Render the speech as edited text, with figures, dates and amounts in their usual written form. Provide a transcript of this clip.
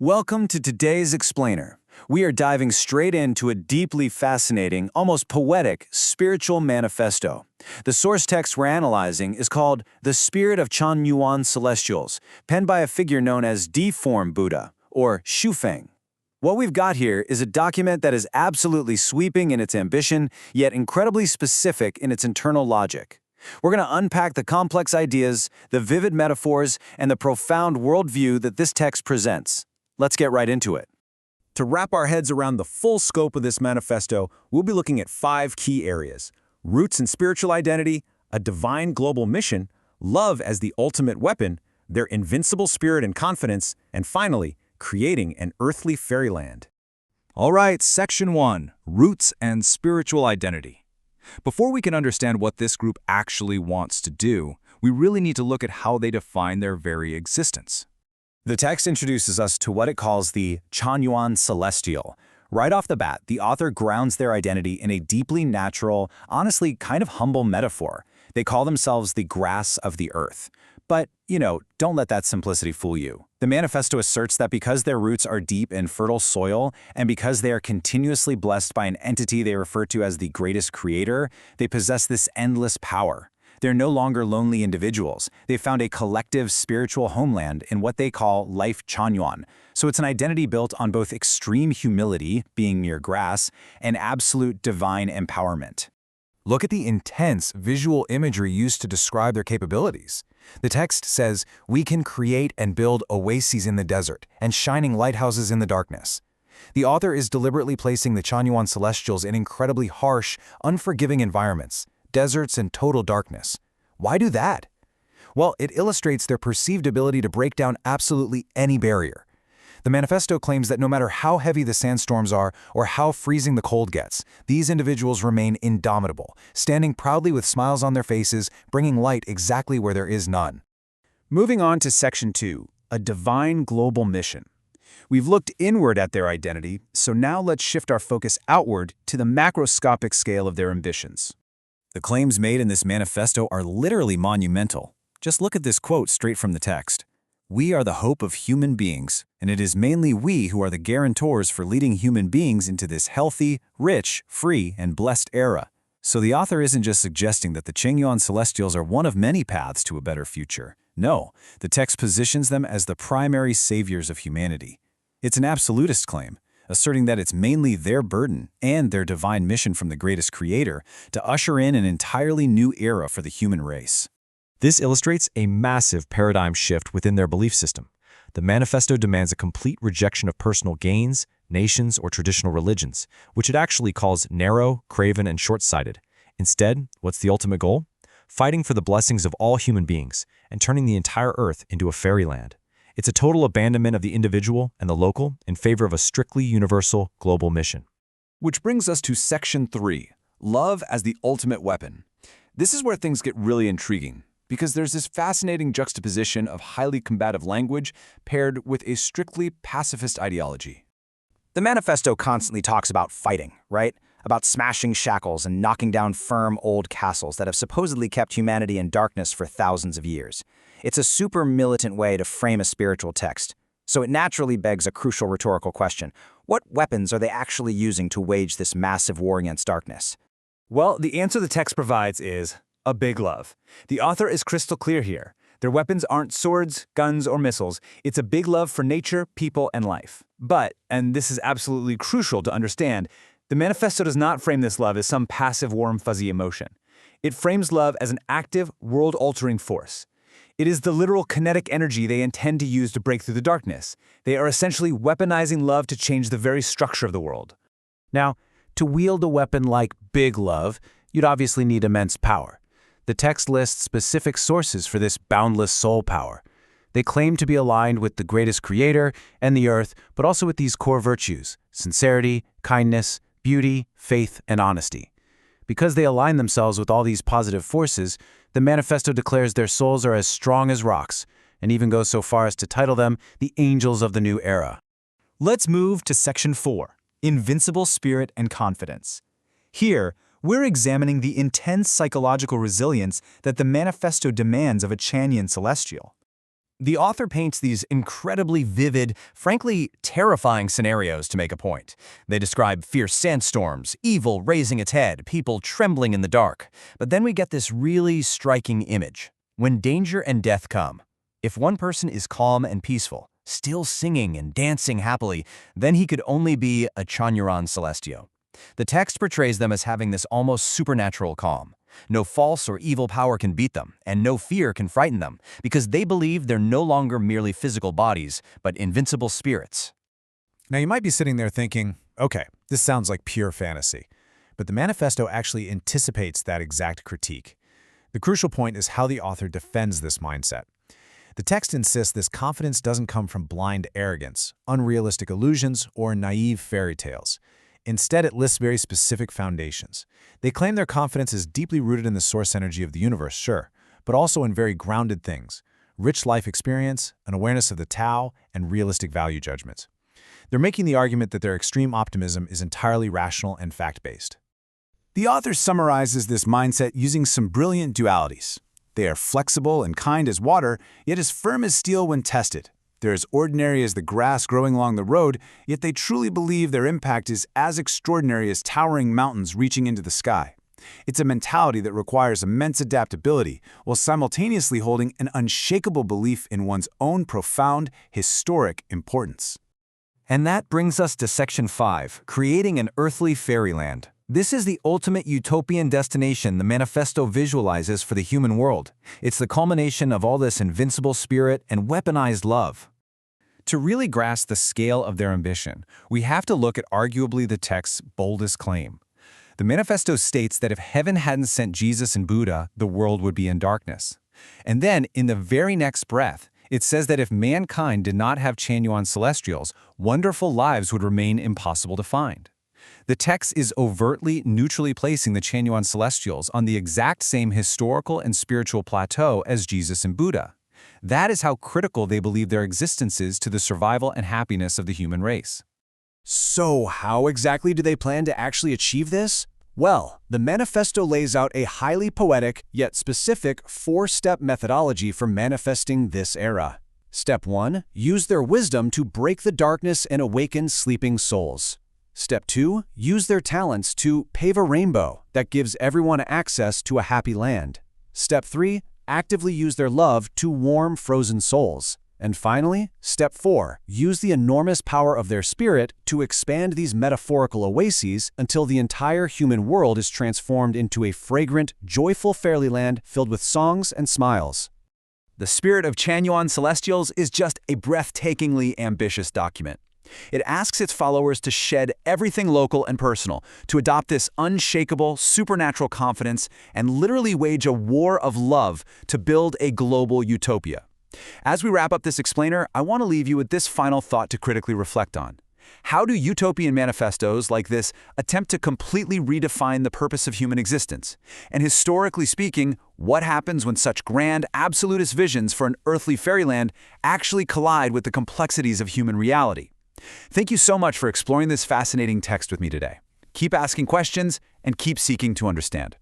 Welcome to today's Explainer. We are diving straight into a deeply fascinating, almost poetic, spiritual manifesto. The source text we're analyzing is called The Spirit of Chanyuan Celestials, penned by a figure known as D-Form Buddha, or Shufeng. What we've got here is a document that is absolutely sweeping in its ambition, yet incredibly specific in its internal logic. We're going to unpack the complex ideas, the vivid metaphors, and the profound worldview that this text presents. Let's get right into it. To wrap our heads around the full scope of this manifesto, we'll be looking at 5 key areas: roots and spiritual identity, a divine global mission, love as the ultimate weapon, their invincible spirit and confidence, and finally, creating an earthly fairyland. All right, Section 1, Roots and Spiritual Identity. Before we can understand what this group actually wants to do, we really need to look at how they define their very existence. The text introduces us to what it calls the Chanyuan Celestial. Right off the bat, the author grounds their identity in a deeply natural, honestly kind of humble metaphor. They call themselves the grass of the earth. But, don't let that simplicity fool you. The manifesto asserts that because their roots are deep in fertile soil, and because they are continuously blessed by an entity they refer to as the greatest creator, they possess this endless power. They're no longer lonely individuals. They've found a collective spiritual homeland in what they call Lifechanyuan. So it's an identity built on both extreme humility, being mere grass, and absolute divine empowerment. Look at the intense visual imagery used to describe their capabilities. The text says, "We can create and build oases in the desert and shining lighthouses in the darkness." The author is deliberately placing the Chanyuan Celestials in incredibly harsh, unforgiving environments, deserts and total darkness. Why do that? Well, it illustrates their perceived ability to break down absolutely any barrier. The manifesto claims that no matter how heavy the sandstorms are or how freezing the cold gets, these individuals remain indomitable, standing proudly with smiles on their faces, bringing light exactly where there is none. Moving on to Section 2, a divine global mission. We've looked inward at their identity, so now let's shift our focus outward to the macroscopic scale of their ambitions. The claims made in this manifesto are literally monumental. Just look at this quote straight from the text. "We are the hope of human beings, and it is mainly we who are the guarantors for leading human beings into this healthy, rich, free, and blessed era." So the author isn't just suggesting that the Chanyuan Celestials are one of many paths to a better future. No, the text positions them as the primary saviors of humanity. It's an absolutist claim, asserting that it's mainly their burden and their divine mission from the greatest creator to usher in an entirely new era for the human race. This illustrates a massive paradigm shift within their belief system. The manifesto demands a complete rejection of personal gains, nations, or traditional religions, which it actually calls narrow, craven, and short-sighted. Instead, what's the ultimate goal? Fighting for the blessings of all human beings and turning the entire earth into a fairyland. It's a total abandonment of the individual and the local in favor of a strictly universal global mission. Which brings us to Section 3, Love as the Ultimate Weapon. This is where things get really intriguing, because there's this fascinating juxtaposition of highly combative language paired with a strictly pacifist ideology. The manifesto constantly talks about fighting, right? About smashing shackles and knocking down firm old castles that have supposedly kept humanity in darkness for thousands of years. It's a super militant way to frame a spiritual text. So it naturally begs a crucial rhetorical question. What weapons are they actually using to wage this massive war against darkness? Well, the answer the text provides is a big love. The author is crystal clear here. Their weapons aren't swords, guns, or missiles. It's a big love for nature, people, and life. But, and this is absolutely crucial to understand, the manifesto does not frame this love as some passive, warm, fuzzy emotion. It frames love as an active, world-altering force. It is the literal kinetic energy they intend to use to break through the darkness. They are essentially weaponizing love to change the very structure of the world. Now, to wield a weapon like big love, you'd obviously need immense power. The text lists specific sources for this boundless soul power. They claim to be aligned with the greatest creator and the earth, but also with these core virtues: sincerity, kindness, beauty, faith, and honesty. Because they align themselves with all these positive forces, the manifesto declares their souls are as strong as rocks, and even goes so far as to title them the angels of the new era. Let's move to Section 4, Invincible Spirit and Confidence. Here, we're examining the intense psychological resilience that the manifesto demands of a Chanyuan Celestial. The author paints these incredibly vivid, frankly terrifying scenarios to make a point. They describe fierce sandstorms, evil raising its head, people trembling in the dark. But then we get this really striking image. When danger and death come, if one person is calm and peaceful, still singing and dancing happily, then he could only be a Chanyuan Celestial. The text portrays them as having this almost supernatural calm. No false or evil power can beat them, and no fear can frighten them, because they believe they're no longer merely physical bodies, but invincible spirits. Now you might be sitting there thinking, okay, this sounds like pure fantasy. But the manifesto actually anticipates that exact critique. The crucial point is how the author defends this mindset. The text insists this confidence doesn't come from blind arrogance, unrealistic illusions, or naive fairy tales. Instead, it lists very specific foundations. They claim their confidence is deeply rooted in the source energy of the universe, sure, but also in very grounded things: rich life experience, an awareness of the Tao, and realistic value judgments. They're making the argument that their extreme optimism is entirely rational and fact-based. The author summarizes this mindset using some brilliant dualities. They are flexible and kind as water, yet as firm as steel when tested. They're as ordinary as the grass growing along the road, yet they truly believe their impact is as extraordinary as towering mountains reaching into the sky. It's a mentality that requires immense adaptability, while simultaneously holding an unshakable belief in one's own profound, historic importance. And that brings us to Section 5, Creating an Earthly Fairyland. This is the ultimate utopian destination the manifesto visualizes for the human world. It's the culmination of all this invincible spirit and weaponized love. To really grasp the scale of their ambition, we have to look at arguably the text's boldest claim. The manifesto states that if heaven hadn't sent Jesus and Buddha, the world would be in darkness. And then, in the very next breath, it says that if mankind did not have Chanyuan Celestials, wonderful lives would remain impossible to find. The text is overtly neutrally placing the Chanyuan Celestials on the exact same historical and spiritual plateau as Jesus and Buddha. That is how critical they believe their existence is to the survival and happiness of the human race. So how exactly do they plan to actually achieve this? Well, the manifesto lays out a highly poetic yet specific 4-step methodology for manifesting this era. Step 1. Use their wisdom to break the darkness and awaken sleeping souls. Step 2. Use their talents to pave a rainbow that gives everyone access to a happy land. Step 3. Actively use their love to warm frozen souls. And finally, Step 4. Use the enormous power of their spirit to expand these metaphorical oases until the entire human world is transformed into a fragrant, joyful fairyland filled with songs and smiles. The spirit of Chanyuan Celestials is just a breathtakingly ambitious document. It asks its followers to shed everything local and personal, to adopt this unshakable, supernatural confidence, and literally wage a war of love to build a global utopia. As we wrap up this explainer, I want to leave you with this final thought to critically reflect on. How do utopian manifestos like this attempt to completely redefine the purpose of human existence? And historically speaking, what happens when such grand, absolutist visions for an earthly fairyland actually collide with the complexities of human reality? Thank you so much for exploring this fascinating text with me today. Keep asking questions and keep seeking to understand.